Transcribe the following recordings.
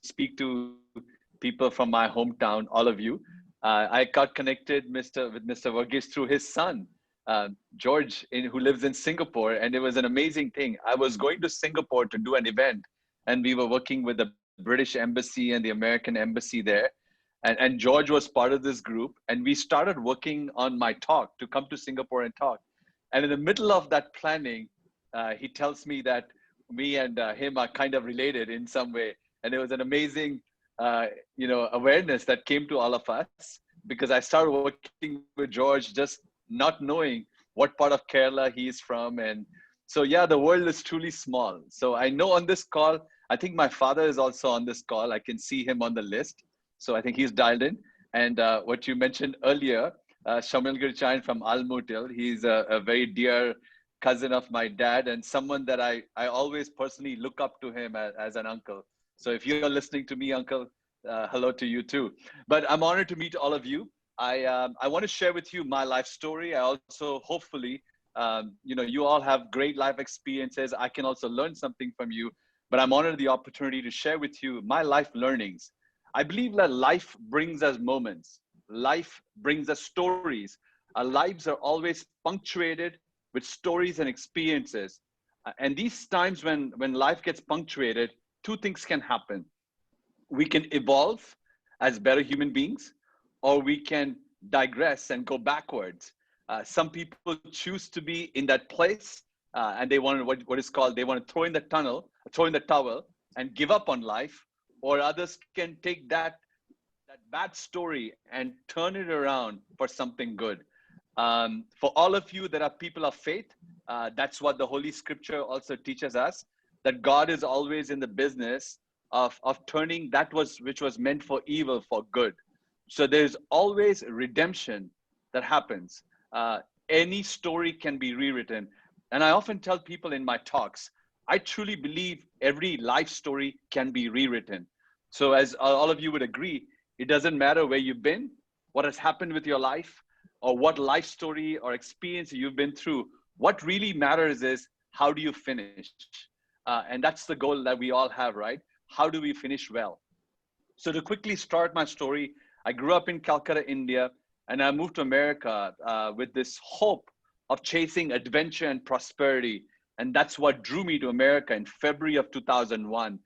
speak to people from my hometown, all of you. I got connected with Mr. Varghese through his son, George, who lives in Singapore. And it was an amazing thing. I was going to Singapore to do an event, and we were working with the British Embassy and the American Embassy there. And George was part of this group. And we started working on my talk to come to Singapore and talk. And in the middle of that planning, he tells me that me and him are kind of related in some way. And it was an amazing, awareness that came to all of us, because I started working with George just not knowing what part of Kerala he is from. And so, yeah, the world is truly small. So I know on this call, I think my father is also on this call. I can see him on the list. So I think he's dialed in. And what you mentioned earlier, Shamil Gurchain from Almutil, he's a very dear cousin of my dad, and someone that I always personally look up to him as an uncle. So if you're listening to me, uncle, hello to you too. But I'm honored to meet all of you. I want to share with you my life story. I also, hopefully, you all have great life experiences. I can also learn something from you, but I'm honored the opportunity to share with you my life learnings. I believe that life brings us moments. Life brings us stories. Our lives are always punctuated with stories and experiences. And these times when life gets punctuated, two things can happen. We can evolve as better human beings, or we can digress and go backwards. Some people choose to be in that place, and they want what is called, they want to throw in the towel and give up on life. Or others can take that bad story and turn it around for something good. For all of you that are people of faith, that's what the Holy Scripture also teaches us, that God is always in the business of turning which was meant for evil for good. So there's always redemption that happens. Any story can be rewritten. And I often tell people in my talks, I truly believe every life story can be rewritten. So as all of you would agree, it doesn't matter where you've been, what has happened with your life, or what life story or experience you've been through. What really matters is, how do you finish? And that's the goal that we all have, right? How do we finish well? So to quickly start my story, I grew up in Calcutta, India, and I moved to America with this hope of chasing adventure and prosperity. And that's what drew me to America in February of 2001.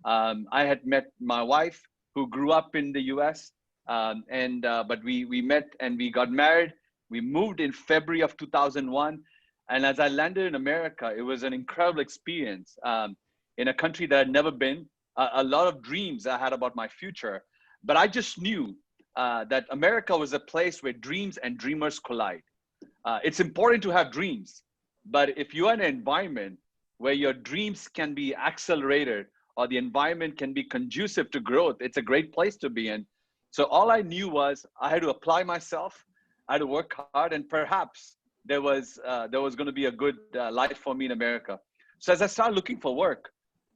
I had met my wife, who grew up in the US, but we met and we got married. We moved in February of 2001. And as I landed in America, it was an incredible experience in a country that I'd never been. A lot of dreams I had about my future, but I just knew that America was a place where dreams and dreamers collide. It's important to have dreams, but if you're in an environment where your dreams can be accelerated, or the environment can be conducive to growth, it's a great place to be in. So all I knew was I had to apply myself, I had to work hard, and perhaps there was going to be a good life for me in America. So as I started looking for work,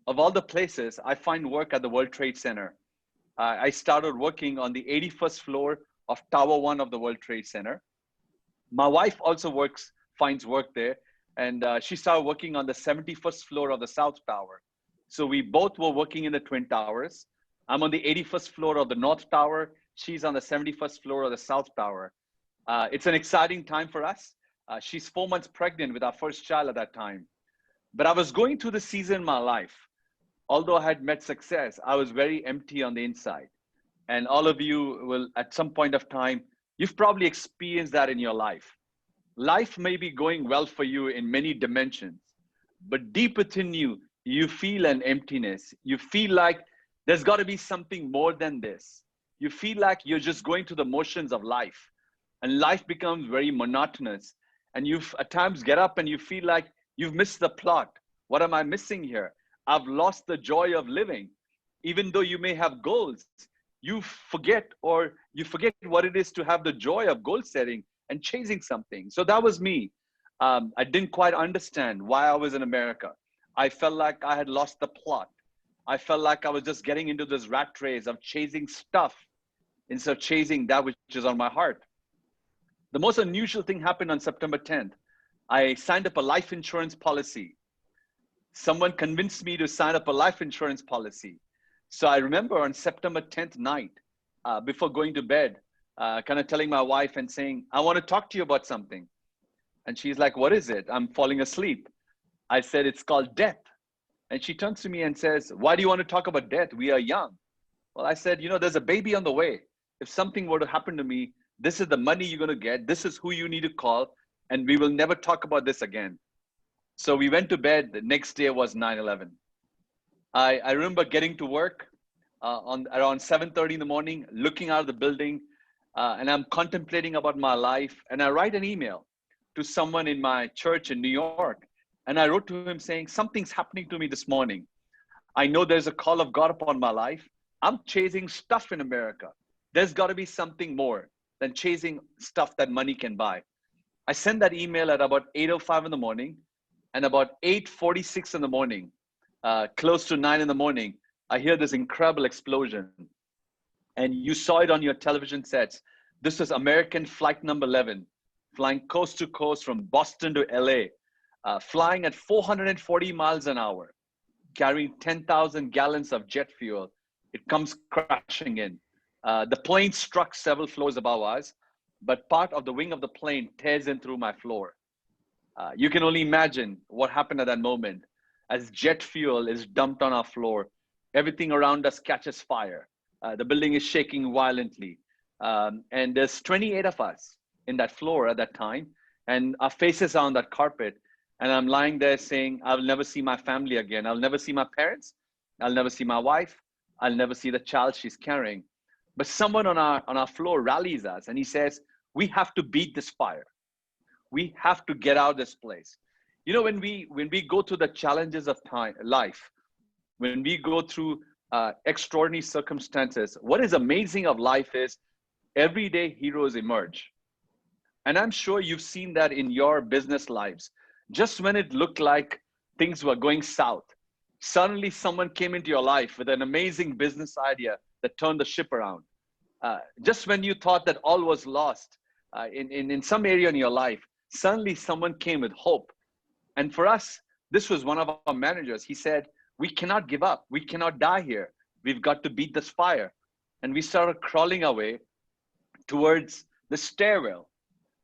of all the places, I find work at the World Trade Center. I started working on the 81st floor of Tower 1 of the World Trade Center. My wife also finds work there, and she started working on the 71st floor of the South Tower. So we both were working in the Twin Towers. I'm on the 81st floor of the North Tower. She's on the 71st floor of the South Tower. It's an exciting time for us. She's 4 months pregnant with our first child at that time. But I was going through the season in my life. Although I had met success, I was very empty on the inside. And all of you will, at some point of time, you've probably experienced that in your life. Life may be going well for you in many dimensions, but deep within you, you feel an emptiness. You feel like there's got to be something more than this. You feel like you're just going through the motions of life, and life becomes very monotonous. And you at times get up and you feel like you've missed the plot. What am I missing here? I've lost the joy of living. Even though you may have goals, you forget what it is to have the joy of goal setting and chasing something. So that was me. I didn't quite understand why I was in America. I felt like I had lost the plot. I felt like I was just getting into this rat race of chasing stuff instead of chasing that which is on my heart. The most unusual thing happened on September 10th. I signed up a life insurance policy. Someone convinced me to sign up a life insurance policy. So I remember on September 10th night, before going to bed, kind of telling my wife and saying, I want to talk to you about something. And she's like, what is it? I'm falling asleep. I said, it's called death. And she turns to me and says, why do you want to talk about death? We are young. Well, I said, there's a baby on the way. If something were to happen to me, this is the money you're going to get. This is who you need to call. And we will never talk about this again. So we went to bed. The next day was 9/11. I remember getting to work on around 7:30 in the morning, looking out of the building, and I'm contemplating about my life. And I write an email to someone in my church in New York. And I wrote to him saying, something's happening to me this morning. I know there's a call of God upon my life. I'm chasing stuff in America. There's got to be something more than chasing stuff that money can buy. I sent that email at about 8:05 in the morning, and about 8:46 in the morning, close to 9 in the morning, I hear this incredible explosion. And you saw it on your television sets. This was American flight number 11, flying coast to coast from Boston to LA, flying at 440 miles an hour, carrying 10,000 gallons of jet fuel. It comes crashing in. The plane struck several floors above us, but part of the wing of the plane tears in through my floor. You can only imagine what happened at that moment. As jet fuel is dumped on our floor, everything around us catches fire. The building is shaking violently. And there's 28 of us in that floor at that time, and our faces are on that carpet. And I'm lying there saying, I'll never see my family again. I'll never see my parents. I'll never see my wife. I'll never see the child she's carrying. But someone on our floor rallies us and he says, we have to beat this fire. We have to get out of this place. When we go through the challenges of life, when we go through extraordinary circumstances, what is amazing of life is everyday heroes emerge. And I'm sure you've seen that in your business lives. Just when it looked like things were going south, suddenly someone came into your life with an amazing business idea that turned the ship around. Just when you thought that all was lost in some area in your life, suddenly someone came with hope. And for us, this was one of our managers. He said, we cannot give up. We cannot die here. We've got to beat this fire. And we started crawling away towards the stairwell.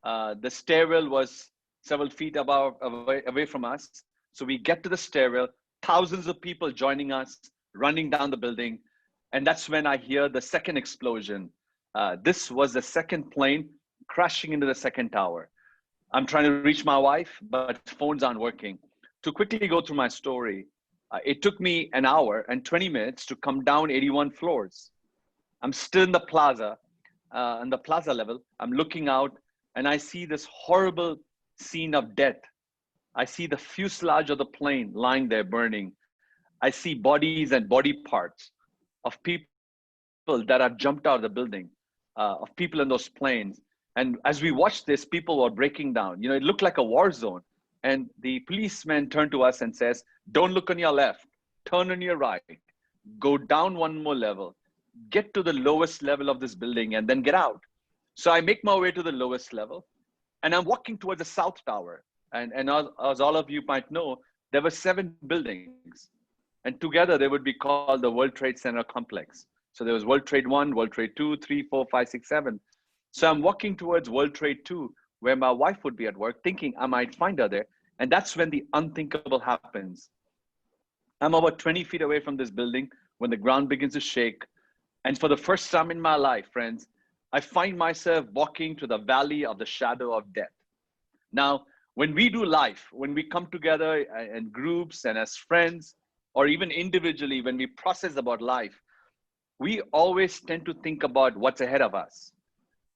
The stairwell was several feet away from us. So we get to the stairwell, thousands of people joining us, running down the building. And that's when I hear the second explosion. This was the second plane crashing into the second tower. I'm trying to reach my wife, but phones aren't working. To quickly go through my story, it took me an hour and 20 minutes to come down 81 floors. I'm still in the plaza, on the plaza level. I'm looking out and I see this horrible scene of death. I see the fuselage of the plane lying there burning. I see bodies and body parts of people that have jumped out of the building, of people in those planes. And as we watched this, people were breaking down. It looked like a war zone. And the policeman turned to us and says, don't look on your left, turn on your right, go down one more level, get to the lowest level of this building and then get out. So I make my way to the lowest level and I'm walking towards the South Tower. And as all of you might know, there were 7 buildings and together they would be called the World Trade Center complex. So there was World Trade 1, World Trade 2, 3, 4, 5, 6, 7. So I'm walking towards World Trade 2, where my wife would be at work, thinking I might find her there. And that's when the unthinkable happens. I'm about 20 feet away from this building when the ground begins to shake. And for the first time in my life, friends, I find myself walking to the valley of the shadow of death. Now, when we do life, when we come together in groups and as friends, or even individually, when we process about life, we always tend to think about what's ahead of us.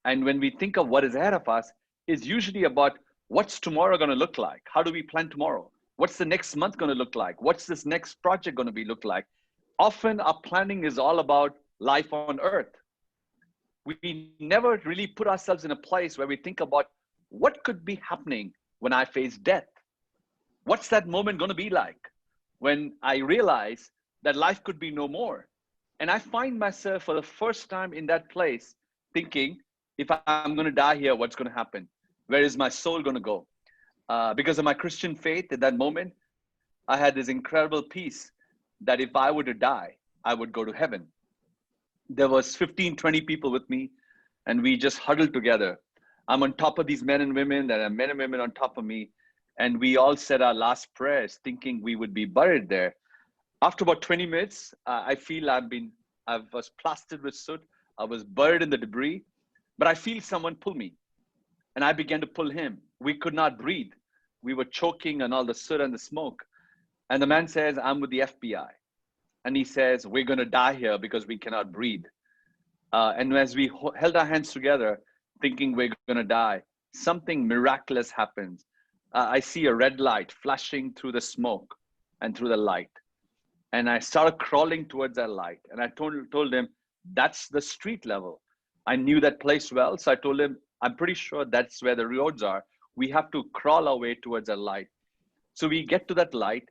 And when we think of what is ahead of us, is usually about what's tomorrow going to look like? How do we plan tomorrow? What's the next month going to look like? What's this next project going to look like? Often our planning is all about life on earth. We never really put ourselves in a place where we think about what could be happening when I face death. What's that moment going to be like when I realize that life could be no more? And I find myself for the first time in that place thinking, if I'm going to die here, what's going to happen? Where is my soul going to go? Because of my Christian faith at that moment, I had this incredible peace that if I were to die, I would go to heaven. There was 15, 20 people with me, and we just huddled together. I'm on top of these men and women, there are men and women on top of me, and we all said our last prayers thinking we would be buried there. After about 20 minutes, I feel I was plastered with soot. I was buried in the debris, but I feel someone pull me, and I began to pull him. We could not breathe. We were choking on all the soot and the smoke. And the man says, I'm with the FBI. And he says, we're going to die here because we cannot breathe. And as we held our hands together, thinking we're going to die, something miraculous happens. I see a red light flashing through the smoke and through the light. And I started crawling towards that light. And I told him, that's the street level. I knew that place well. So I told him, I'm pretty sure that's where the roads are. We have to crawl our way towards that light. So we get to that light.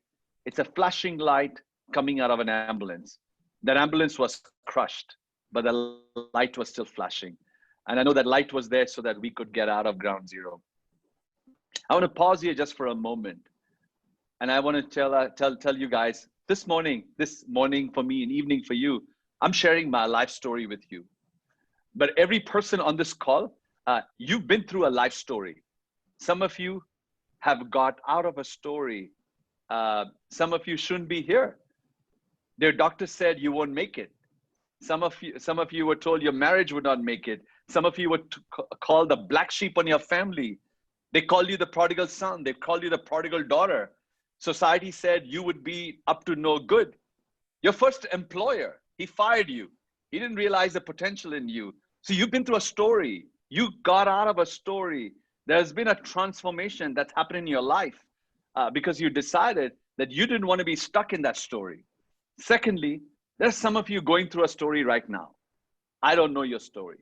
It's a flashing light coming out of an ambulance. That ambulance was crushed, but the light was still flashing. And I know that light was there so that we could get out of ground zero. I want to pause here just for a moment. And I want to tell you guys, this morning for me and evening for you, I'm sharing my life story with you. But every person on this call, you've been through a life story. Some of you have got out of a story. Some of you shouldn't be here. Their doctor said you won't make it. Some of you were told your marriage would not make it. Some of you were called the black sheep on your family. They called you the prodigal son. They called you the prodigal daughter. Society said you would be up to no good. Your first employer, he fired you. He didn't realize the potential in you. So you've been through a story. You got out of a story. There's been a transformation that's happened in your life because you decided that you didn't want to be stuck in that story. Secondly, there's some of you going through a story right now. I don't know your story.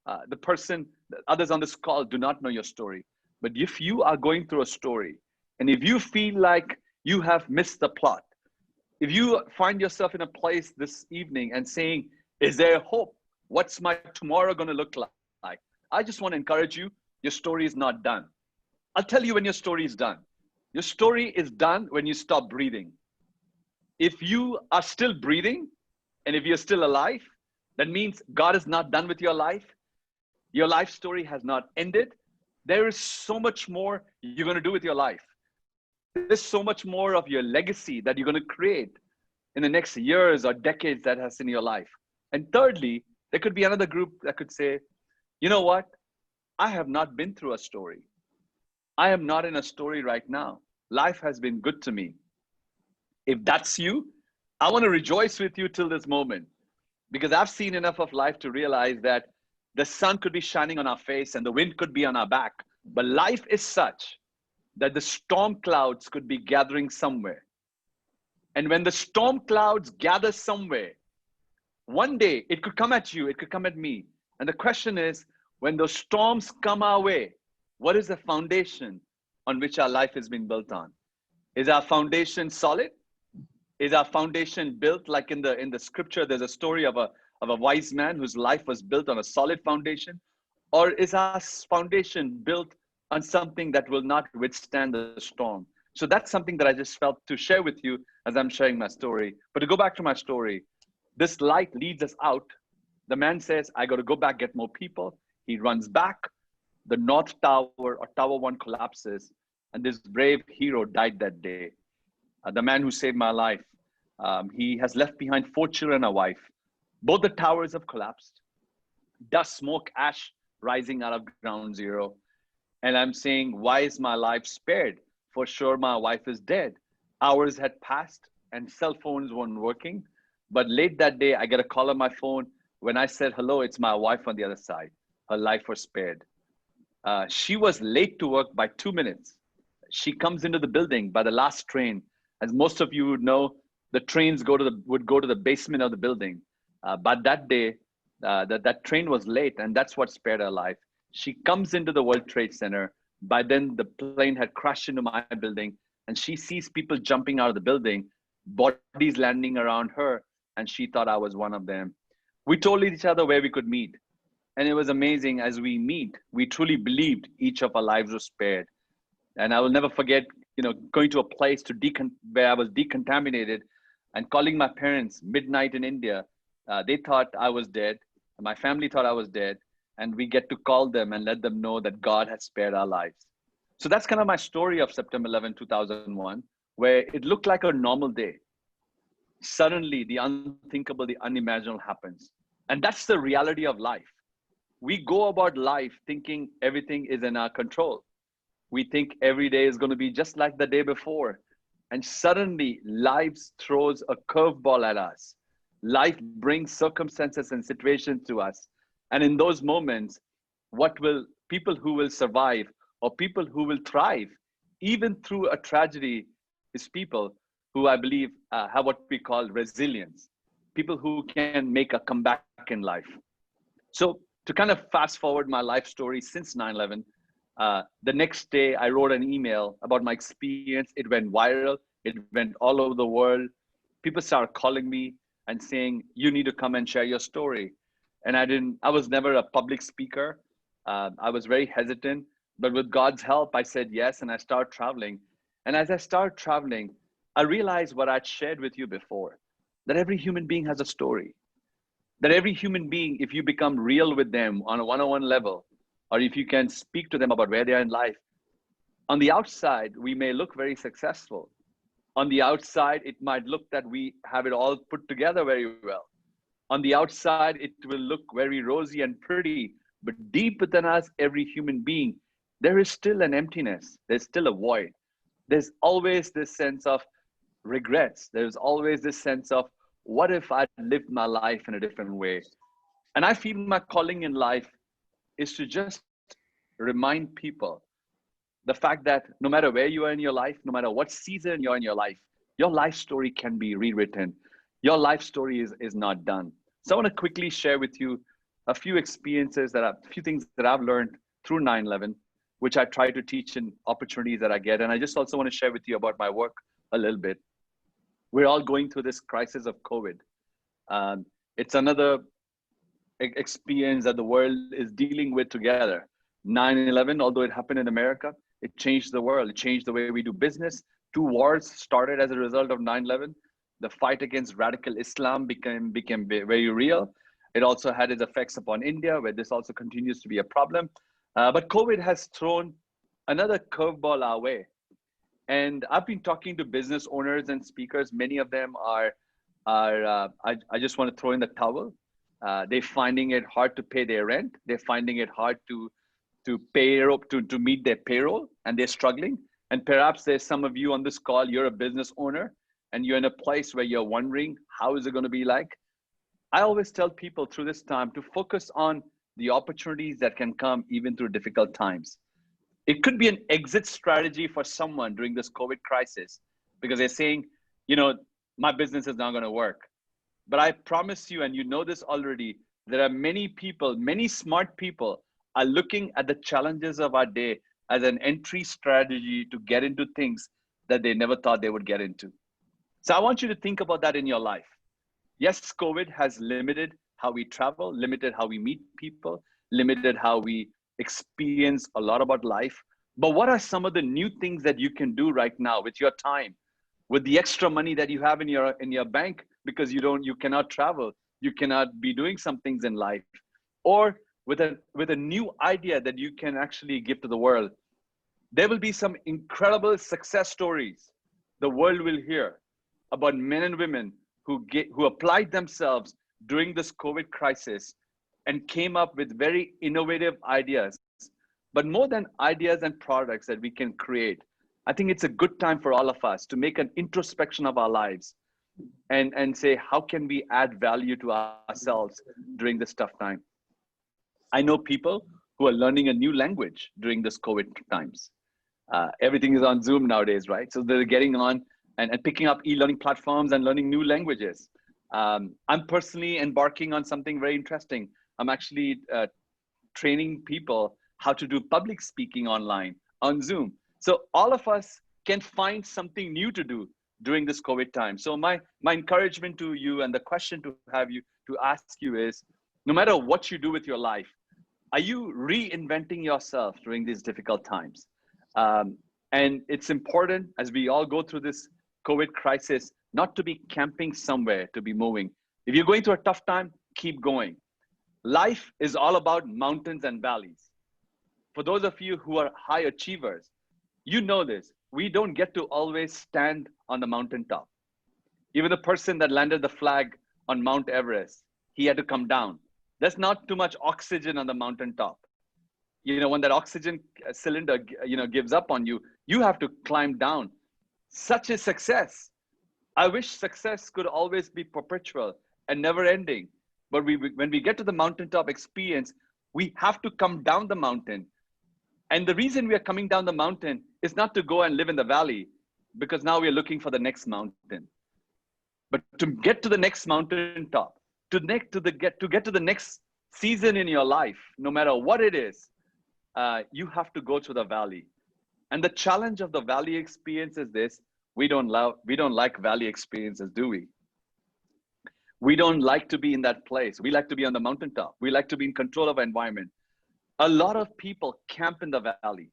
The others on this call do not know your story. But if you are going through a story, and if you feel like you have missed the plot, if you find yourself in a place this evening and saying, is there hope? What's my tomorrow going to look like? I just want to encourage you, your story is not done. I'll tell you when your story is done. Your story is done when you stop breathing. If you are still breathing, and if you're still alive, that means God is not done with your life. Your life story has not ended. There is so much more you're going to do with your life. There's so much more of your legacy that you're going to create in the next years or decades that has in your life. And thirdly, there could be another group that could say, you know what? I have not been through a story. I am not in a story right now. Life has been good to me. If that's you, I want to rejoice with you till this moment, because I've seen enough of life to realize that the sun could be shining on our face and the wind could be on our back, but life is such that the storm clouds could be gathering somewhere. And when the storm clouds gather somewhere, one day it could come at you, it could come at me. And the question is, when those storms come our way, what is the foundation on which our life has been built on? Is our foundation solid? Is our foundation built like in the scripture? There's a story of a wise man whose life was built on a solid foundation, or is our foundation built on something that will not withstand the storm? So that's something that I just felt to share with you as I'm sharing my story. But to go back to my story, this light leads us out. The man says, I got to go back, get more people. He runs back. The North Tower or Tower 1 collapses. And this brave hero died that day. The man who saved my life. He has left behind 4 children and a wife. Both the towers have collapsed. Dust, smoke, ash rising out of ground zero. And I'm saying, why is my life spared? For sure, my wife is dead. Hours had passed and cell phones weren't working. But late that day, I get a call on my phone. When I said, hello, it's my wife on the other side. Her life was spared. She was late to work by 2 minutes. She comes into the building by the last train. As most of you would know, the trains would go to the basement of the building. But that day, that train was late, and that's what spared her life. She comes into the World Trade Center. By then, the plane had crashed into my building, and she sees people jumping out of the building, bodies landing around her, and she thought I was one of them. We told each other where we could meet, and it was amazing. As we meet, we truly believed each of our lives was spared. And I will never forget, going to a place where I was decontaminated. and calling my parents midnight in India. They thought I was dead. My family thought I was dead. And we get to call them and let them know that God has spared our lives. So that's kind of my story of September 11, 2001, where it looked like a normal day. Suddenly, the unthinkable, the unimaginable happens. And that's the reality of life. We go about life thinking everything is in our control. We think every day is going to be just like the day before. And suddenly, life throws a curveball at us. Life brings circumstances and situations to us. And in those moments, what will people who will survive or people who will thrive, even through a tragedy, is people who I believe have what we call resilience, people who can make a comeback in life. So to kind of fast forward my life story since 9/11, the next day I wrote an email about my experience. It went viral. It went all over the world. People started calling me and saying, "You need to come and share your story." And I didn't. I was never a public speaker. I was very hesitant, but with God's help, I said yes, and I started traveling. And as I started traveling, I realized what I'd shared with you before, that every human being has a story, that every human being, if you become real with them on a one-on-one level, or if you can speak to them about where they are in life, on the outside, we may look very successful. On the outside, it might look that we have it all put together very well. On the outside, it will look very rosy and pretty, but deep within us, every human being, there is still an emptiness. There's still a void. There's always this sense of regrets. There's always this sense of, what if I lived my life in a different way? And I feel my calling in life is to just remind people the fact that no matter where you are in your life, no matter what season you're in your life, your life story can be rewritten. Your life story is not done. So I want to quickly share with you a few experiences a few things that I've learned through 9/11, which I try to teach in opportunities that I get. And I just also want to share with you about my work a little bit. We're all going through this crisis of COVID. It's another experience that the world is dealing with together. 9/11, although it happened in America, it changed the world. It changed the way we do business. Two wars started as a result of 9/11. The fight against radical Islam became very real. It also had its effects upon India, where this also continues to be a problem. But COVID has thrown another curveball our way. And I've been talking to business owners and speakers. Many of them I just want to throw in the towel. They're finding it hard to pay their rent. They're finding it hard to meet their payroll, and they're struggling. And perhaps there's some of you on this call, you're a business owner and you're in a place where you're wondering, how is it going to be like? I always tell people through this time to focus on the opportunities that can come even through difficult times. It could be an exit strategy for someone during this COVID crisis because they're saying, you know, my business is not going to work. But I promise you, and you know this already, there are many people, many smart people are looking at the challenges of our day as an entry strategy to get into things that they never thought they would get into. So I want you to think about that in your life. Yes, COVID has limited how we travel, limited how we meet people, limited how we experience a lot about life. But what are some of the new things that you can do right now with your time, with the extra money that you have in your bank because you cannot travel, you cannot be doing some things in life, or with a new idea that you can actually give to the world? There will be some incredible success stories the world will hear about men and women who applied themselves during this COVID crisis and came up with very innovative ideas. But more than ideas and products that we can create, I think it's a good time for all of us to make an introspection of our lives and say, how can we add value to ourselves during this tough time? I know people who are learning a new language during this COVID times. Everything is on Zoom nowadays, right? So they're getting on and picking up e-learning platforms and learning new languages. I'm personally embarking on something very interesting. I'm actually training people how to do public speaking online on Zoom. So all of us can find something new to do during this COVID time. So my encouragement to you and the question to have you to ask you is, no matter what you do with your life, are you reinventing yourself during these difficult times? And it's important as we all go through this COVID crisis not to be camping somewhere, to be moving. If you're going through a tough time, keep going. Life is all about mountains and valleys. For those of you who are high achievers, you know this. We don't get to always stand on the mountaintop. Even the person that landed the flag on Mount Everest, he had to come down. There's not too much oxygen on the mountaintop. When that oxygen cylinder, gives up on you, you have to climb down. Such is success. I wish success could always be perpetual and never ending. But when we get to the mountaintop experience, we have to come down the mountain. And the reason we are coming down the mountain is not to go and live in the valley, because now we're looking for the next mountain. But to get to the next mountaintop, to get to the next season in your life, no matter what it is, you have to go through the valley. And the challenge of the valley experience is this: we don't like valley experiences, do we? We don't like to be in that place. We like to be on the mountaintop. We like to be in control of our environment. A lot of people camp in the valley.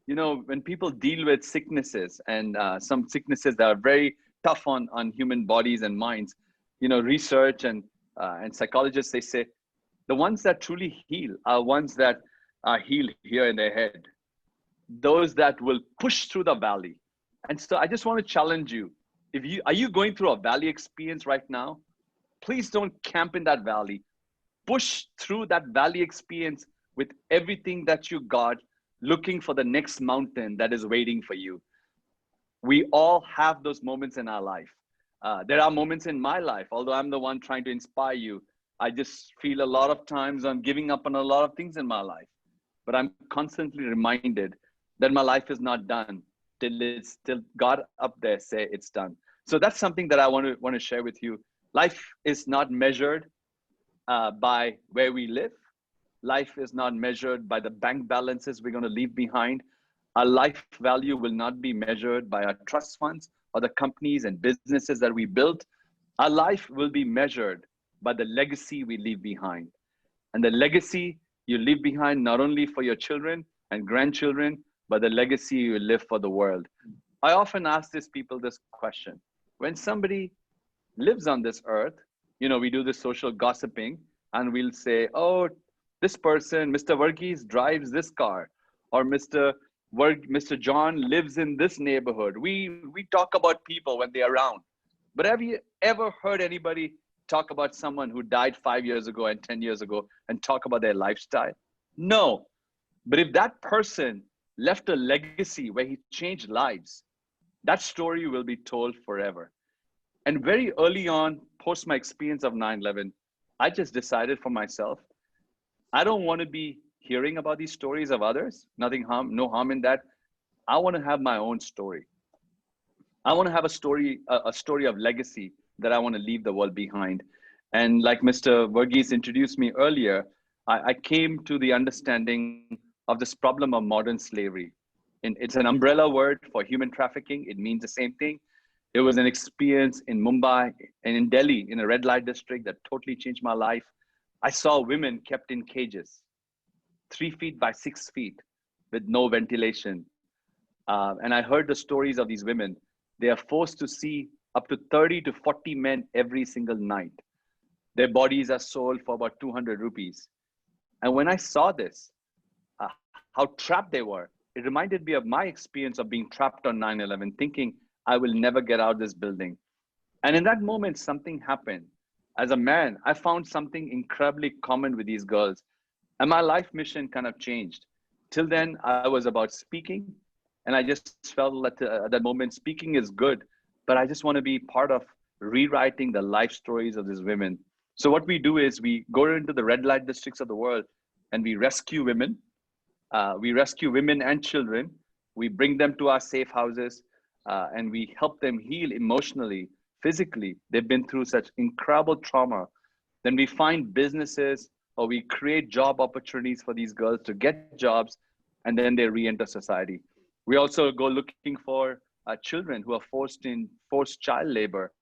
When people deal with sicknesses, and some sicknesses that are very tough on human bodies and minds, research and psychologists, they say the ones that truly heal are ones that are healed here in their head, those that will push through the valley. And so I just want to challenge you. Are you going through a valley experience right now? Please don't camp in that valley. Push through that valley experience with everything that you got, looking for the next mountain that is waiting for you. We all have those moments in our life. There are moments in my life, although I'm the one trying to inspire you, I just feel a lot of times I'm giving up on a lot of things in my life. But I'm constantly reminded that my life is not done till God up there say it's done. So that's something that I want to share with you. Life is not measured by where we live. Life is not measured by the bank balances we're going to leave behind. Our life value will not be measured by our trust funds or the companies and businesses that we built. Our life will be measured by the legacy we leave behind. And the legacy you leave behind, not only for your children and grandchildren, but the legacy you live for the world. I often ask these people this question: when somebody lives on this earth, we do this social gossiping, and we'll say, oh, this person, Mr. Varghese, drives this car, or Mr. John lives in this neighborhood. We talk about people when they're around. But have you ever heard anybody talk about someone who died 5 years ago and 10 years ago and talk about their lifestyle? No. But if that person left a legacy where he changed lives, that story will be told forever. And very early on, post my experience of 9/11, I just decided for myself, I don't want to be hearing about these stories of others. No harm in that. I want to have my own story. I want to have a story of legacy that I want to leave the world behind. And like Mr. Varghese introduced me earlier, I came to the understanding of this problem of modern slavery. And it's an umbrella word for human trafficking. It means the same thing. It was an experience in Mumbai and in Delhi, in a red light district, that totally changed my life. I saw women kept in cages, 3 feet by 6 feet, with no ventilation. And I heard the stories of these women. They are forced to see up to 30 to 40 men every single night. Their bodies are sold for about 200 rupees. And when I saw this, how trapped they were, it reminded me of my experience of being trapped on 9/11, thinking I will never get out of this building. And in that moment, something happened. As a man, I found something incredibly common with these girls. And my life mission kind of changed. Till then, I was about speaking. And I just felt that at that moment, speaking is good. But I just want to be part of rewriting the life stories of these women. So what we do is we go into the red light districts of the world and we rescue women. We rescue women and children. We bring them to our safe houses and we help them heal emotionally, physically. They've been through such incredible trauma. Then we find businesses or we create job opportunities for these girls to get jobs, and then they re-enter society. We also go looking for children who are forced child labor.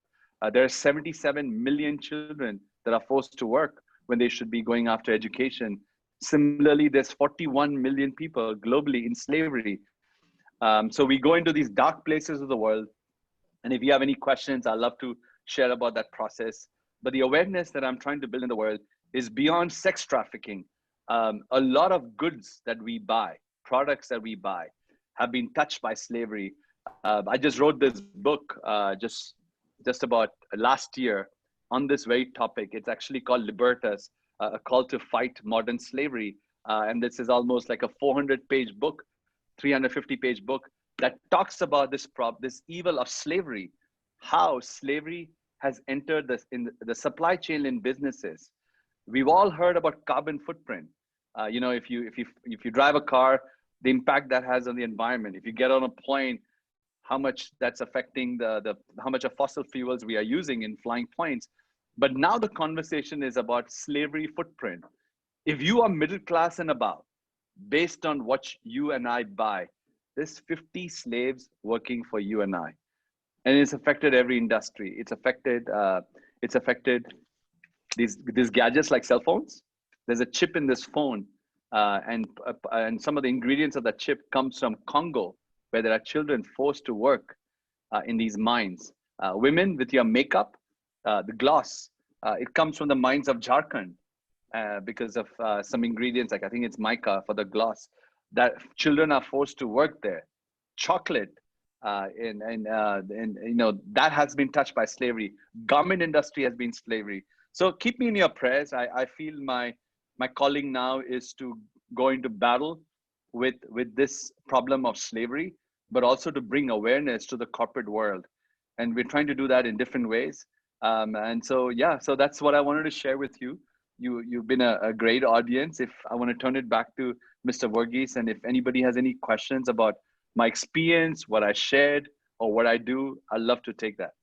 There are 77 million children that are forced to work when they should be going after education. Similarly, there's 41 million people globally in slavery. So we go into these dark places of the world And if you have any questions, I'd love to share about that process. But the awareness that I'm trying to build in the world is beyond sex trafficking. A lot of goods that we buy, products that we buy, have been touched by slavery. I just wrote this book just about last year on this very topic. It's actually called Libertas, a call to fight modern slavery. And this is almost like a 400-page book, 350-page book that talks about this evil of slavery, how slavery has entered in the supply chain in businesses. We've all heard about carbon footprint. If you drive a car, the impact that has on the environment. If you get on a plane, how much that's affecting how much of fossil fuels we are using in flying planes. But now the conversation is about slavery footprint. If you are middle class and above, based on what you and I buy, there's 50 slaves working for you and I, and it's affected every industry. It's affected these gadgets like cell phones. There's a chip in this phone, and some of the ingredients of that chip comes from Congo, where there are children forced to work in these mines. Women with your makeup, the gloss, it comes from the mines of Jharkhand because of some ingredients, like I think it's mica for the gloss, that children are forced to work there. Chocolate, and that has been touched by slavery. Garment industry has been slavery. So keep me in your prayers. I feel my calling now is to go into battle with this problem of slavery, but also to bring awareness to the corporate world. And we're trying to do that in different ways. And so, yeah, so that's what I wanted to share with you. You've been a great audience. If I want to turn it back to Mr. Verghese, and if anybody has any questions about my experience, what I shared, or what I do, I'd love to take that.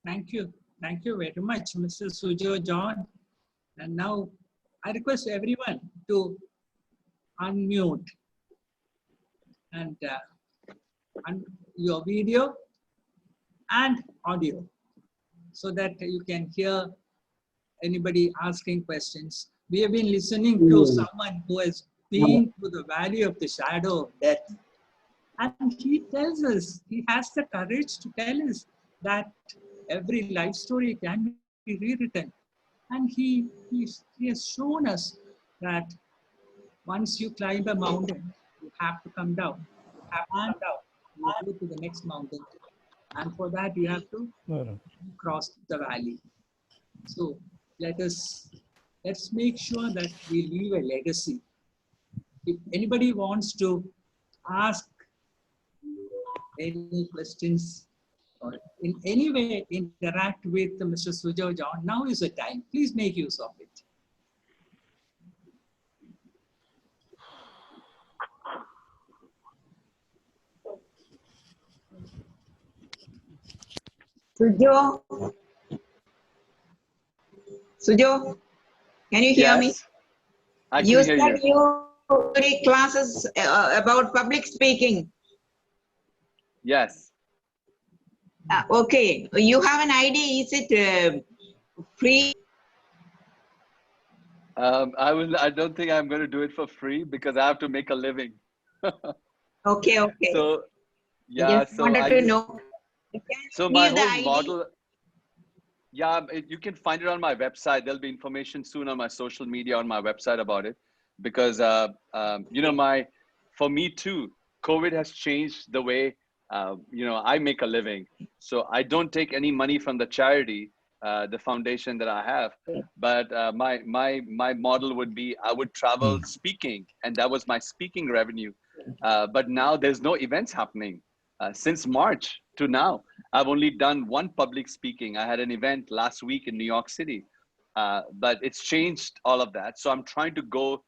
Thank you. Thank you very much, Mr. Sujo John. And now I request everyone to unmute and your video and audio so that you can hear anybody asking questions. We have been listening to someone who has been through the valley of the shadow of death. And he tells us, he has the courage to tell us that every life story can be rewritten. And he has shown us that once you climb a mountain, you have to come down. You go to the next mountain. And for that, you have to cross the valley. So let's make sure that we leave a legacy. If anybody wants to ask any questions or in any way interact with Mr. Sujo John, now is the time. Please make use of it. Sujo, can you hear me? I can hear said you take classes about public speaking. Yes. Okay, you have an idea, is it free? I don't think I'm going to do it for free because I have to make a living. Okay. So, yeah. Just wanted to know. So my whole model, yeah, you can find it on my website. There'll be information soon on my social media on my website about it, because for me too, COVID has changed the way I make a living. So I don't take any money from the charity, the foundation that I have, but my model would be I would travel speaking, and that was my speaking revenue. But now there's no events happening. Since March to now, I've only done one public speaking. I had an event last week in New York City, but it's changed all of that. So I'm trying to go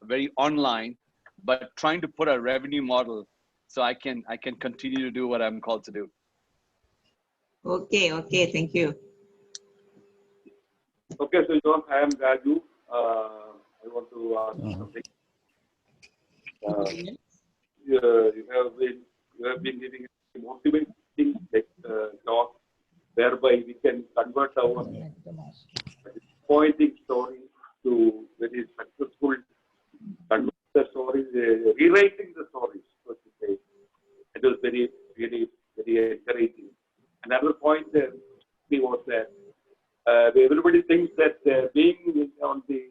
very online, but trying to put a revenue model so I can continue to do what I'm called to do. Okay, thank you. Okay, so John, I am Raju. I want to ask something. You have been giving motivating talk, whereby we can convert our disappointing story to very successful, convert the story rewriting the stories, so to say. It was very, really, very encouraging. Another point was that everybody thinks that being on the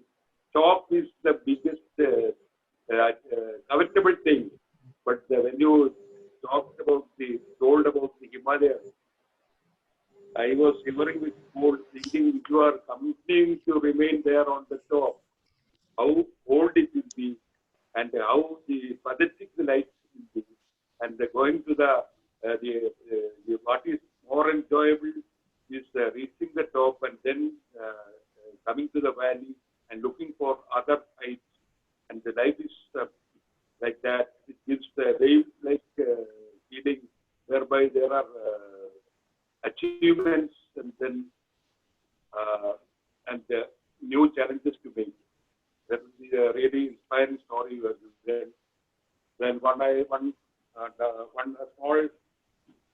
top is the biggest comfortable thing. But when you told about the Himalayas, I was shivering with cold, thinking if you are committing to remain there on the top, how old it will be, and how the pathetic the life will be, and going to the what is more enjoyable is reaching the top and then coming to the valley and looking for other heights, and the life is like that. It gives the wave-like feeling, whereby there are achievements and then new challenges to make. That is a really inspiring story. Then one small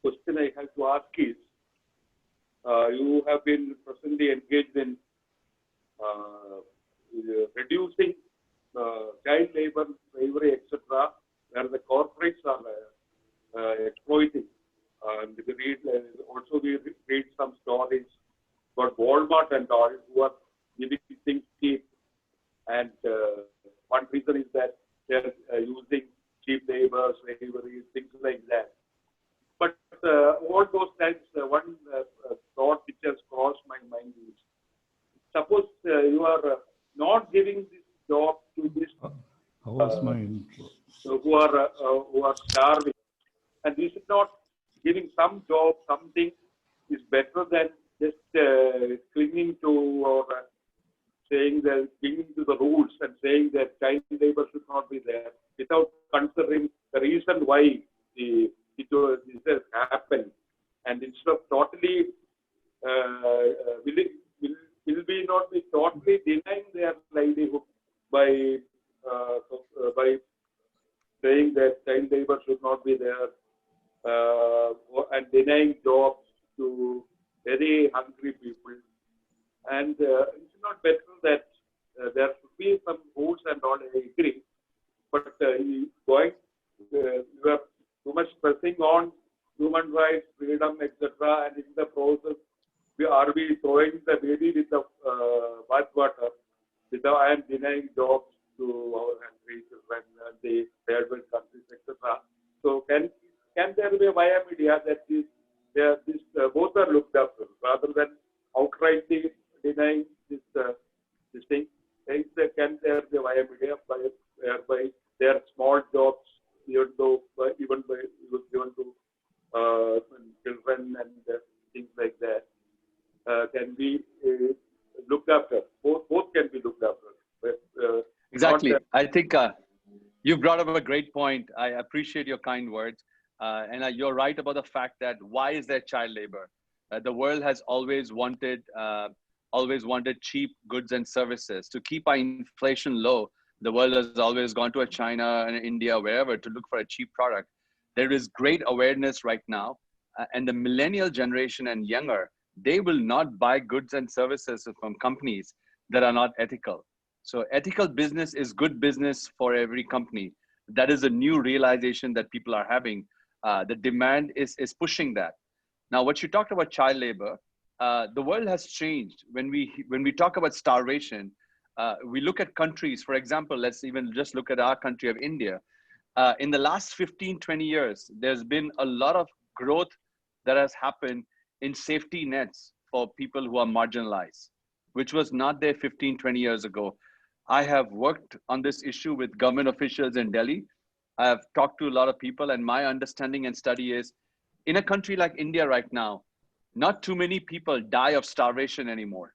question I have to ask is, you have been presently engaged in reducing child labor, slavery, etc., where the corporates are exploiting. And we read some stories about Walmart and all who are giving things cheap. And one reason is that they're using cheap labor, slavery, things like that. But all those times, one thought which has crossed my mind is, suppose you are not giving this job to this who are starving, and this is not giving some job, something is better than just clinging to or saying that clinging to the rules and saying that child labor should not be there without considering the reason why this has happened. And instead of totally, will we not be totally denying their livelihood by saying that child labor should not be there and denying jobs to very hungry people? And it's not better that there should be some rules and all, I agree. But you are too much pressing on human rights, freedom, etc. And in the process, are we throwing the baby with the bathwater and denying jobs to our countries and the third world countries, etc. So can there be a via media that both are looked after rather than outrightly denying this thing? Can there be a via media whereby there are small jobs even given to children and things like that can be looked after? Both can be looked after. But, exactly. I think you brought up a great point. I appreciate your kind words. And you're right about the fact that why is there child labor? The world has always wanted cheap goods and services. To keep our inflation low, the world has always gone to China and India, wherever, to look for a cheap product. There is great awareness right now. And the millennial generation and younger, they will not buy goods and services from companies that are not ethical. So ethical business is good business for every company. That is a new realization that people are having. The demand is pushing that. Now, what you talked about child labor, the world has changed. When we talk about starvation, we look at countries, for example, let's even just look at our country of India. In the last 15, 20 years, there's been a lot of growth that has happened in safety nets for people who are marginalized, which was not there 15, 20 years ago. I have worked on this issue with government officials in Delhi. I have talked to a lot of people, and my understanding and study is, in a country like India right now, not too many people die of starvation anymore.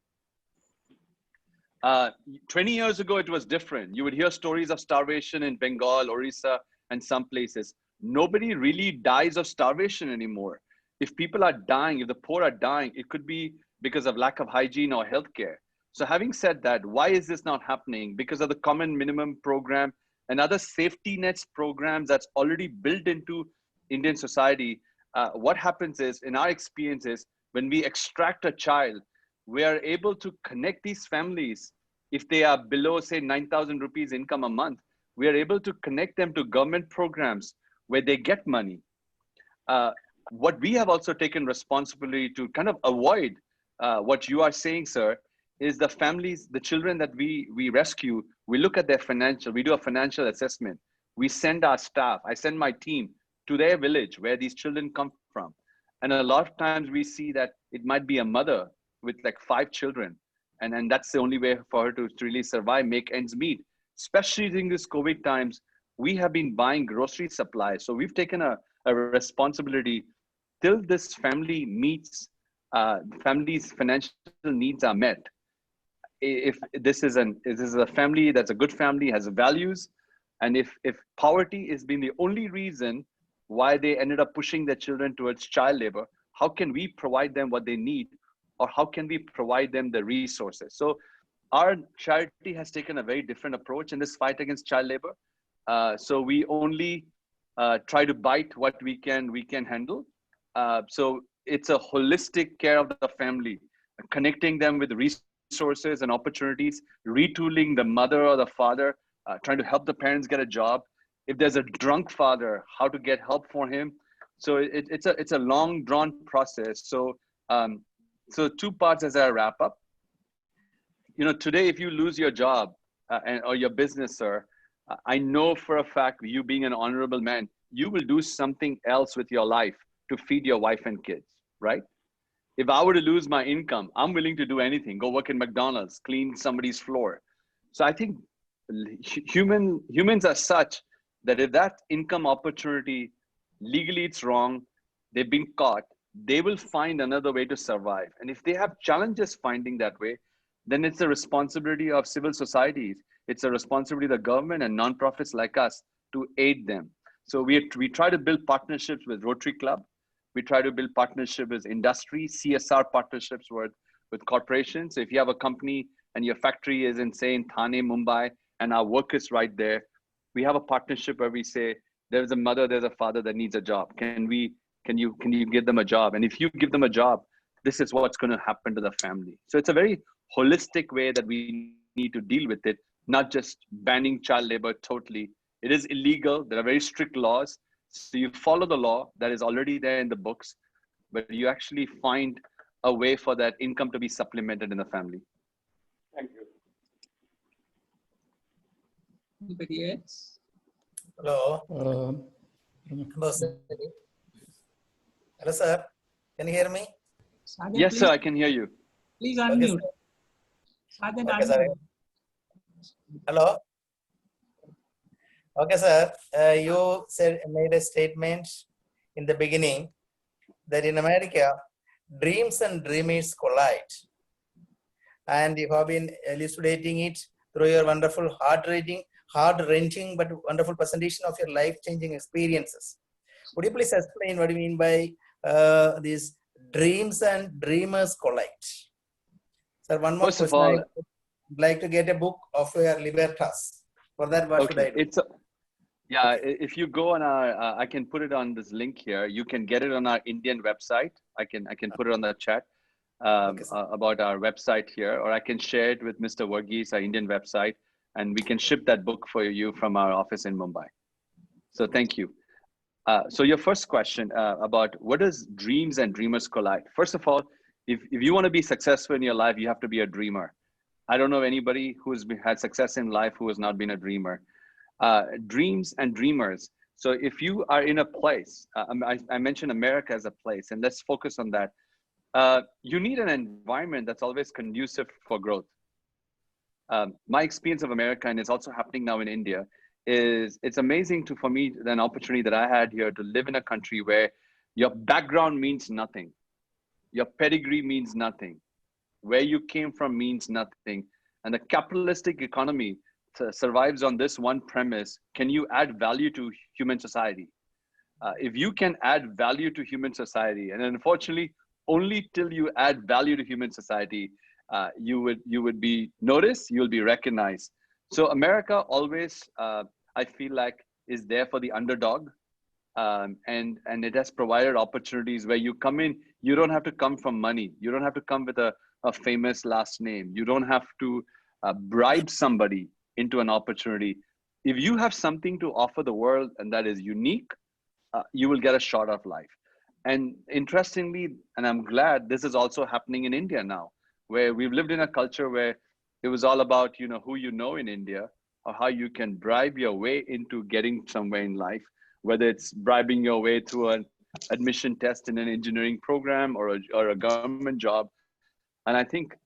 20 years ago, it was different. You would hear stories of starvation in Bengal, Orissa, and some places. Nobody really dies of starvation anymore. If people are dying, if the poor are dying, it could be because of lack of hygiene or healthcare. So having said that, why is this not happening? Because of the common minimum program and other safety nets programs that's already built into Indian society. What happens is, in our experiences, when we extract a child, we are able to connect these families. If they are below, say, 9,000 rupees income a month, we are able to connect them to government programs where they get money. What we have also taken responsibility to kind of avoid what you are saying, sir, is the families, the children that we rescue, we look at their financial, we do a financial assessment. We send our staff, I send my team to their village where these children come from. And a lot of times we see that it might be a mother with like 5 children. And that's the only way for her to really survive, make ends meet. Especially during this COVID times, we have been buying grocery supplies. So we've taken a responsibility till this family meets, family's financial needs are met. If this is a family that's a good family, has values, and if poverty has been the only reason why they ended up pushing their children towards child labor, how can we provide them what they need, or how can we provide them the resources? So our charity has taken a very different approach in this fight against child labor. So we only try to bite what we can handle. So it's a holistic care of the family, connecting them with resources and opportunities, retooling the mother or the father, trying to help the parents get a job. If there's a drunk father, how to get help for him. So it's a long drawn process. So so 2 parts as I wrap up. You know, today, if you lose your job or your business, sir, I know for a fact, you being an honorable man, you will do something else with your life to feed your wife and kids, right? If I were to lose my income, I'm willing to do anything, go work in McDonald's, clean somebody's floor. So I think humans are such that if that income opportunity, legally it's wrong, they've been caught, they will find another way to survive. And if they have challenges finding that way, then it's the responsibility of civil societies. It's a responsibility of the government and nonprofits like us to aid them. So we try to build partnerships with Rotary Club. We try to build partnerships with industry, CSR partnerships with corporations. So if you have a company and your factory is in, say, in Thane, Mumbai, and our work is right there, we have a partnership where we say, there's a mother, there's a father that needs a job. Can you give them a job? And if you give them a job, this is what's going to happen to the family. So it's a very holistic way that we need to deal with it, not just banning child labor totally. It is illegal. There are very strict laws. So you follow the law that is already there in the books, but you actually find a way for that income to be supplemented in the family. Thank you. Anybody else? Hello. Hello, sir. Hello, sir. Can you hear me? Sajan, Yes, please, sir, I can hear you. please Okay, unmute. sir. Sajan, Okay, sir. unmute. Hello. Okay, sir. You made a statement in the beginning that in America, dreams and dreamers collide. And you have been elucidating it through your wonderful heart-wrenching but wonderful presentation of your life-changing experiences. Would you please explain what you mean by these dreams and dreamers collide? Sir, one more First of question. all, I'd like to get a book of your Libertas. For that, what should I do? Yeah, if you go on our, I can put it on this link here. You can get it on our Indian website. I can put it on the chat about our website here, or I can share it with Mr. Varghese, our Indian website, and we can ship that book for you from our office in Mumbai. So thank you. So your first question about what does dreams and dreamers collide? First of all, if you want to be successful in your life, you have to be a dreamer. I don't know anybody who's had success in life who has not been a dreamer. Dreams and dreamers. So if you are in a place, I mentioned America as a place, and let's focus on that. You need an environment that's always conducive for growth. My experience of America, and it's also happening now in India, is it's amazing for me, an opportunity that I had here to live in a country where your background means nothing. Your pedigree means nothing. Where you came from means nothing. And the capitalistic economy survives on this one premise: can you add value to human society? If you can add value to human society, and unfortunately, only till you add value to human society, you would be noticed, you'll be recognized. So America always, I feel like, is there for the underdog, and it has provided opportunities where you come in. You don't have to come from money. You don't have to come with a famous last name. You don't have to bribe somebody into an opportunity. if you have something to offer the world and that is unique, you will get a shot of life. And interestingly, and I'm glad this is also happening in India now, where we've lived in a culture where it was all about, you know, who you know in India, or how you can bribe your way into getting somewhere in life, whether it's bribing your way through an admission test in an engineering program or a government job. And I think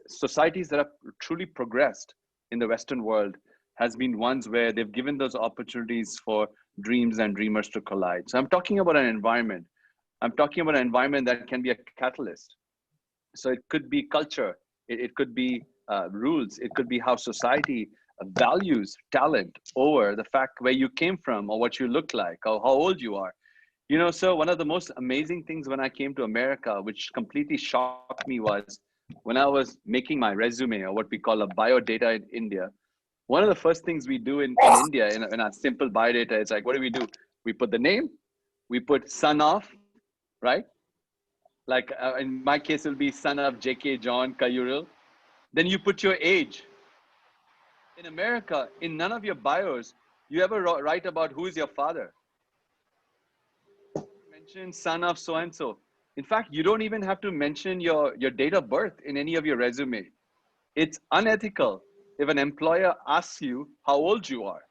societies that have truly progressed in the Western world has been ones where they've given those opportunities for dreams and dreamers to collide. So I'm talking about an environment. I'm talking about an environment that can be a catalyst. So it could be culture, it could be rules, it could be how society values talent over the fact where you came from or what you look like or how old you are. You know, so one of the most amazing things when I came to America, which completely shocked me, was when I was making my resume, or what we call a biodata in India. One of the first things we do in India, in our simple biodata, is like, what do? We put the name, we put son of, right? Like in my case, it'll be son of J.K. John Kayuril. Then you put your age. In America, in none of your bios, you ever write about who is your father. Mention son of so-and-so. In fact, you don't even have to mention your date of birth in any of your resume. It's unethical if an employer asks you how old you are.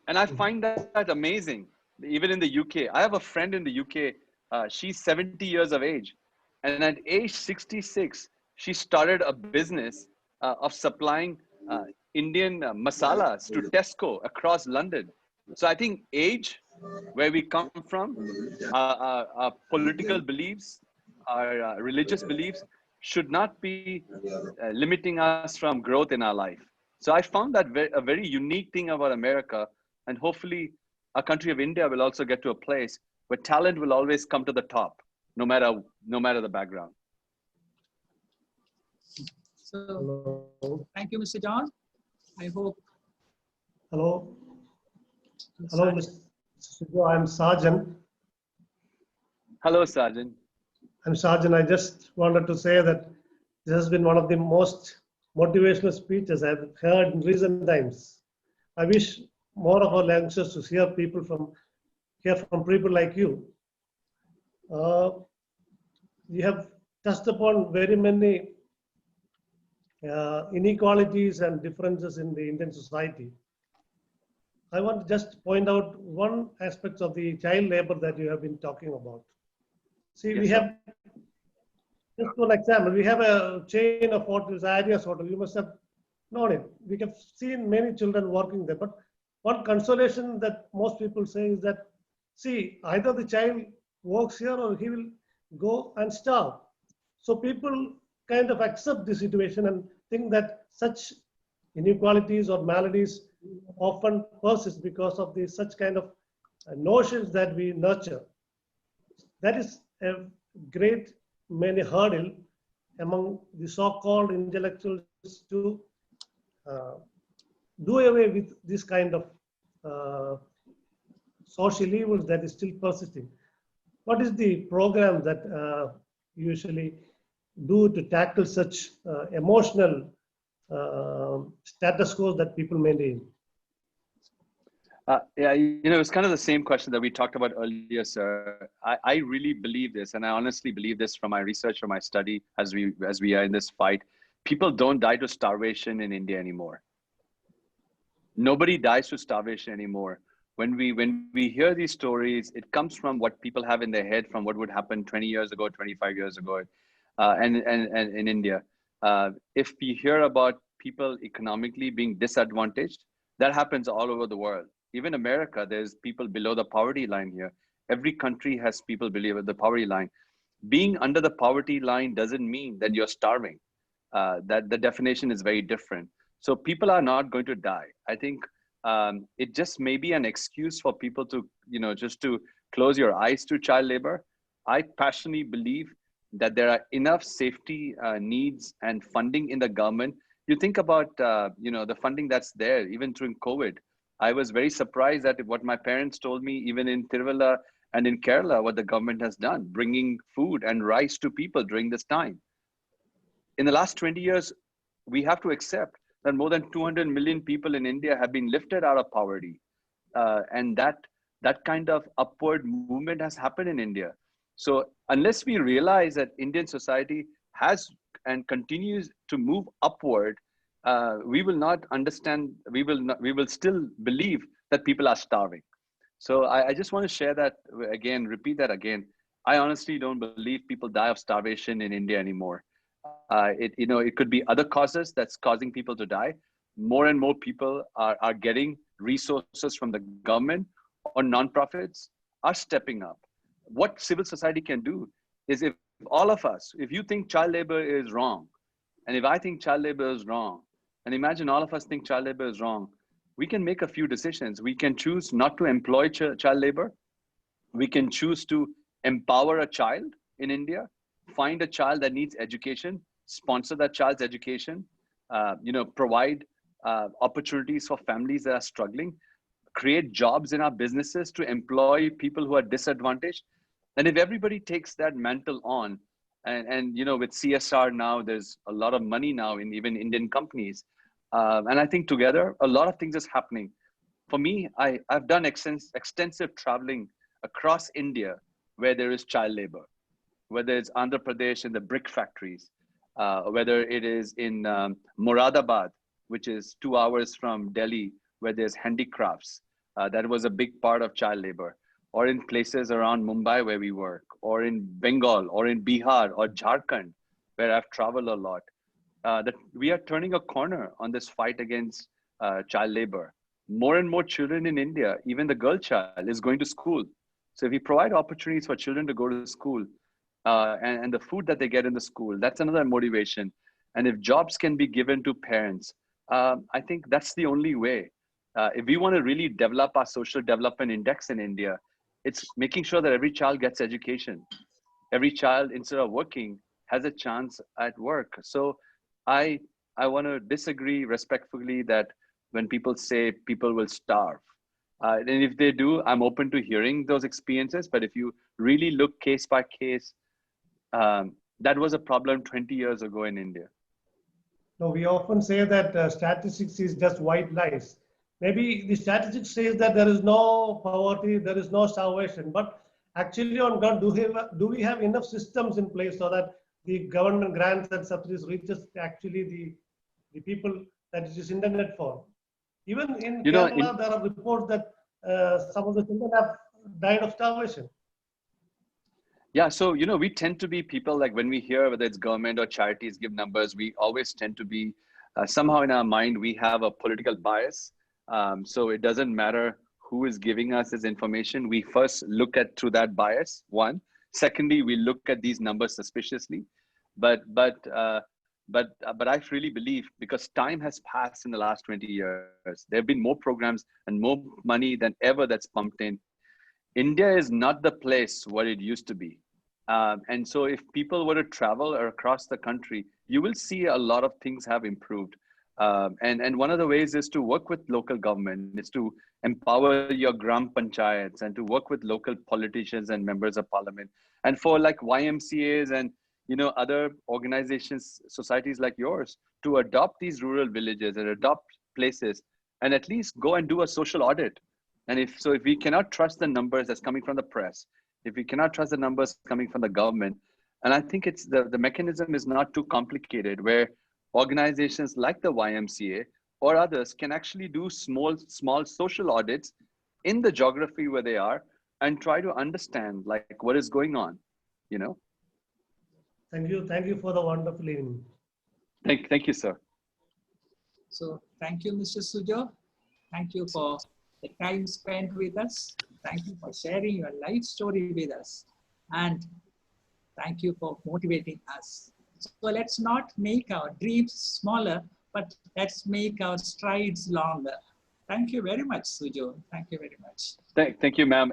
And I find that amazing. Even in the UK, I have a friend in the UK. She's 70 years of age. And at age 66, she started a business of supplying Indian masalas to Tesco across London. So I think age, where we come from, our political beliefs, our religious beliefs should not be limiting us from growth in our life. So I found that a very unique thing about America, and hopefully our country of India will also get to a place where talent will always come to the top, no matter the background. So Hello. thank you, Mr. John. I hope. Hello. Hello, Mr. Subbu. I'm Sarjan. Hello, Sergeant. I'm Sarjan. I just wanted to say that this has been one of the most motivational speeches I've heard in recent times. I wish more of our youngsters to hear from people like you. You have touched upon very many inequalities and differences in the Indian society. I want to just point out one aspect of the child labor that you have been talking about. See, Yes, we sir. have, just for example, we have a chain of hotels, Arias Hotel. You must have known it. We have seen many children working there. But one consolation that most people say is that, see, either the child works here or he will go and starve. So people kind of accept the situation and think that such inequalities or maladies often persist because of the such kind of notions that we nurture. That is a great many hurdle among the so-called intellectuals to do away with this kind of social evils that is still persisting. What is the program that usually do to tackle such emotional status quo that people maintain? Yeah, you know, it's kind of the same question that we talked about earlier, sir. I really believe this, and I honestly believe this from my research, from my study, as we are in this fight. People don't die to starvation in India anymore. Nobody dies to starvation anymore. When we hear these stories, it comes from what people have in their head from what would happen 20 years ago, 25 years ago, and in India. If we hear about people economically being disadvantaged, that happens all over the world. Even America, there's people below the poverty line here. Every country has people below the poverty line. Being under the poverty line doesn't mean that you're starving. That the definition is very different. So people are not going to die. I think it just may be an excuse for people to, you know, just to close your eyes to child labor. I passionately believe that there are enough safety needs and funding in the government. You think about, you know, the funding that's there, even during COVID. I was very surprised at what my parents told me, even in Tiruvalla and in Kerala, what the government has done, bringing food and rice to people during this time. In the last 20 years, we have to accept that more than 200 million people in India have been lifted out of poverty. And that kind of upward movement has happened in India. So unless we realize that Indian society has and continues to move upward, we will not understand, we will still believe that people are starving. So I just want to share that again, repeat that again. I honestly don't believe people die of starvation in India anymore. It could be other causes that's causing people to die. More and more people are getting resources from the government or nonprofits are stepping up. What civil society can do is, if all of us, if you think child labor is wrong, and if I think child labor is wrong, and imagine all of us think child labor is wrong, we can make a few decisions. We can choose not to employ child labor. We can choose to empower a child in India, find a child that needs education, sponsor that child's education, provide opportunities for families that are struggling, create jobs in our businesses to employ people who are disadvantaged. And if everybody takes that mantle on, and with CSR now, there's a lot of money now in even Indian companies. And I think together, a lot of things is happening. For me, I've done extensive traveling across India where there is child labor, whether it's Andhra Pradesh in the brick factories, whether it is in Moradabad, which is 2 hours from Delhi, where there's handicrafts. That was a big part of child labor. Or in places around Mumbai where we work, or in Bengal, or in Bihar, or Jharkhand, where I've traveled a lot. That we are turning a corner on this fight against child labor. More and more children in India, even the girl child, is going to school. So if we provide opportunities for children to go to school, and the food that they get in the school, that's another motivation. And if jobs can be given to parents, I think that's the only way. If we want to really develop our social development index in India, it's making sure that every child gets education. Every child, instead of working, has a chance at work. So I want to disagree respectfully that when people say people will starve. And if they do, I'm open to hearing those experiences. But if you really look case by case, that was a problem 20 years ago in India. No, we often say that statistics is just white lies. Maybe the statistics says that there is no poverty, there is no starvation, but actually on ground, do we have enough systems in place so that the government grants and subsidies reaches actually the people that it is intended for? Even in Kerala, there are reports that some of the children have died of starvation. Yeah, so, we tend to be people, like when we hear whether it's government or charities give numbers, we always tend to be, somehow in our mind, we have a political bias. So it doesn't matter who is giving us this information. We first look at through that bias, one. Secondly, we look at these numbers suspiciously. But I really believe, because time has passed in the last 20 years, there have been more programs and more money than ever that's pumped in. India is not the place what it used to be. And so if people were to travel across the country, you will see a lot of things have improved. And one of the ways is to work with local government, is to empower your gram panchayats and to work with local politicians and members of parliament. And for like YMCAs and other organizations, societies like yours, to adopt these rural villages and adopt places and at least go and do a social audit. And if we cannot trust the numbers that's coming from the press, if we cannot trust the numbers coming from the government, and I think it's the mechanism is not too complicated, where organizations like the YMCA or others can actually do small social audits in the geography where they are and try to understand like what is going on, Thank you for the wonderful evening. Thank you, sir. So thank you, Mr. Sujo. Thank you for the time spent with us. Thank you for sharing your life story with us. And thank you for motivating us. So let's not make our dreams smaller, but let's make our strides longer. Thank you very much, Sujo. Thank you very much. Thank you, ma'am.